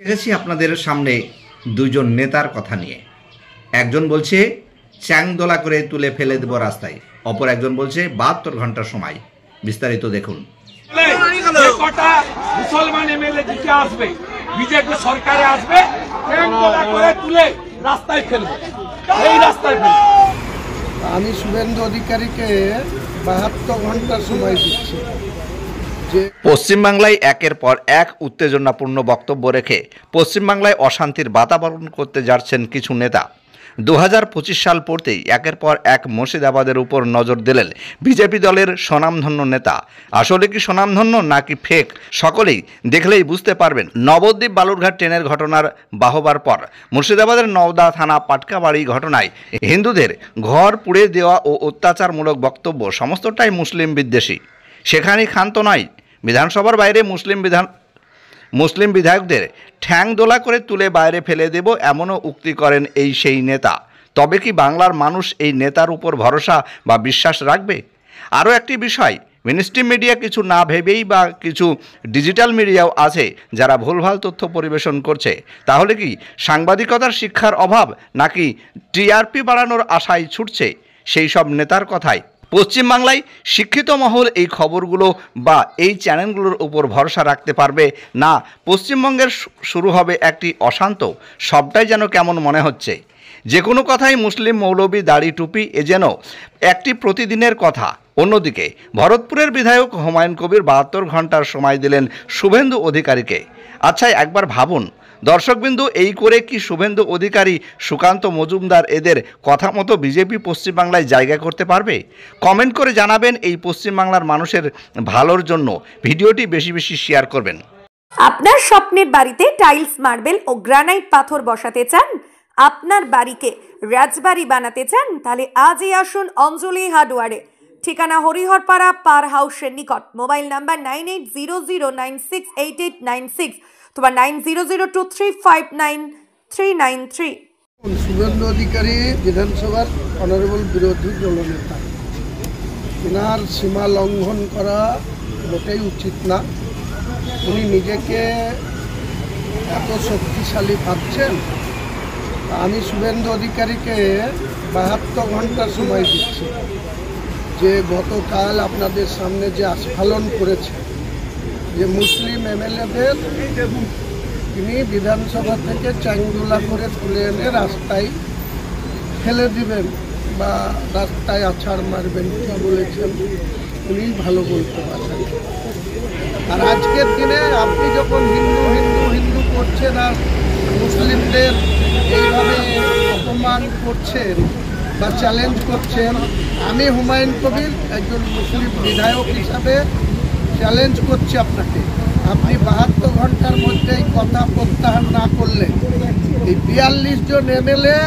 এসেছি আপনাদের সামনে দুজন নেতার কথা নিয়ে। একজন বলছে চ্যাংদোলা করে তুলে ফেলে দেব রাস্তায়, অপর একজন বলছে 72 ঘন্টা সময়। বিস্তারিত দেখুন। মুসলমান এমএলএ দিকে আসবে, বিজেপি সরকারে আসবে, চ্যাংদোলা করে তুলে রাস্তায় ফেলবে, এই রাস্তায় ফেলবে। আমি শুভেন্দু অধিকারীকে 72 ঘন্টা সময় দিচ্ছি। পশ্চিমবাংলায় একের পর এক উত্তেজনাপূর্ণ বক্তব্য রেখে পশ্চিমবাংলায় অশান্তির বাতাবরণ করতে যাচ্ছেন কিছু নেতা। 2025 সাল পড়তেই একের পর এক মুর্শিদাবাদের উপর নজর দিলেন বিজেপি দলের স্বনামধন্য নেতা। আসলে কি স্বনামধন্য নাকি ফেক, সকলেই দেখলেই বুঝতে পারবেন। নবদ্বীপ বালুরঘাট ট্রেনের ঘটনার বাহবার পর মুর্শিদাবাদের নওদা থানা পাটকাবাড়ি ঘটনায় হিন্দুদের ঘর পুড়ে দেওয়া ও অত্যাচারমূলক বক্তব্য সমস্তটাই মুসলিম বিদ্বেষী। সেখানেই ক্ষান্ত নয়, বিধানসভার বাইরে মুসলিম বিধায়কদের ঠ্যাং দোলা করে তুলে বাইরে ফেলে দেব এমনও উক্তি করেন এই সেই নেতা। তবে কি বাংলার মানুষ এই নেতার উপর ভরসা বা বিশ্বাস রাখবে? আরও একটি বিষয়, মেইনস্ট্রিম মিডিয়া কিছু না ভেবেই বা কিছু ডিজিটাল মিডিয়াও আছে যারা ভুলভাল তথ্য পরিবেশন করছে। তাহলে কি সাংবাদিকতার শিক্ষার অভাব, নাকি টিআরপি বাড়ানোর আশায় ছুটছে সেই সব নেতার কথায়? পশ্চিমবাংলায় শিক্ষিত মহল এই খবরগুলো বা এই চ্যানেলগুলোর উপর ভরসা রাখতে পারবে না। পশ্চিমবঙ্গের শুরু হবে একটি অশান্ত, সবটাই যেন কেমন মনে হচ্ছে। যে কোনো কথাই মুসলিম মৌলবি দাড়ি টুপি, এ যেন একটি প্রতিদিনের কথা। অন্যদিকে ভরতপুরের বিধায়ক হুমায়ুন কবির 72 ঘন্টার সময় দিলেন শুভেন্দু অধিকারীকে। আচ্ছা একবার ভাবুন দর্শকবিন্দু, এই করে কি শুভেন্দু অধিকারী, সুকান্ত মজুমদার এদের কথা মতো বিজেপি পশ্চিমবাংলায় জায়গা করতে পারবে? কমেন্ট করে জানাবেন। এই পশ্চিমবাংলার মানুষের ভালোর জন্য ভিডিওটি বেশি বেশি শেয়ার করবেন। আপনার স্বপ্নের বাড়িতে টাইলস, মার্বেল ও গ্রানাইট পাথর বসাতে চান, আপনার বাড়িকে রাজবাড়ি বানাতে চান, তাহলে আজই আসুন অঞ্জলি হার্ডওয়্যারে। ঠিকানা হরিহরপাড়া পার হাউসের নিকট। মোবাইল নাম্বার 9800968896 অথবা 9002359393। শুভেন্দু অধিকারী বিধানসভার অনারেবল বিরোধী দলনেতা, এনার সীমা লঙ্ঘন করা মোটেই উচিত না। উনি নিজেকে এত শক্তিশালী ভাবছেন। আমি শুভেন্দু অধিকারীকে 72 ঘন্টা সময় দিচ্ছি। যে গতকাল আপনাদের সামনে যে আস্ফালন করেছে, যে মুসলিম এমএলএদের তিনি বিধানসভা থেকে চ্যাংদোলা করে তুলে এনে রাস্তায় ফেলে দিবেন বা রাস্তায় আছাড় মারবেন, কি বলেছেন উনি ভালো বলতে পারেন। আর আজকের দিনে আপনি যখন হিন্দু হিন্দু হিন্দু করছেন আর মুসলিমদের এইভাবে অপমান করছেন বা চ্যালেঞ্জ করছেন, আমি হুমায়ুন কবির একজন মুসলিম বিধায়ক হিসাবে চ্যালেঞ্জ করছি আপনাকে। আপনি 72 ঘন্টার মধ্যে এই কথা প্রত্যাহার না করলে এই 42 জন এমএলএ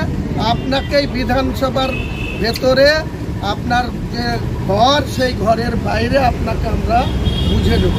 আপনাকেই বিধানসভার ভেতরে আপনার যে ঘর, সেই ঘরের বাইরে আপনাকে আমরা বুঝে নেব।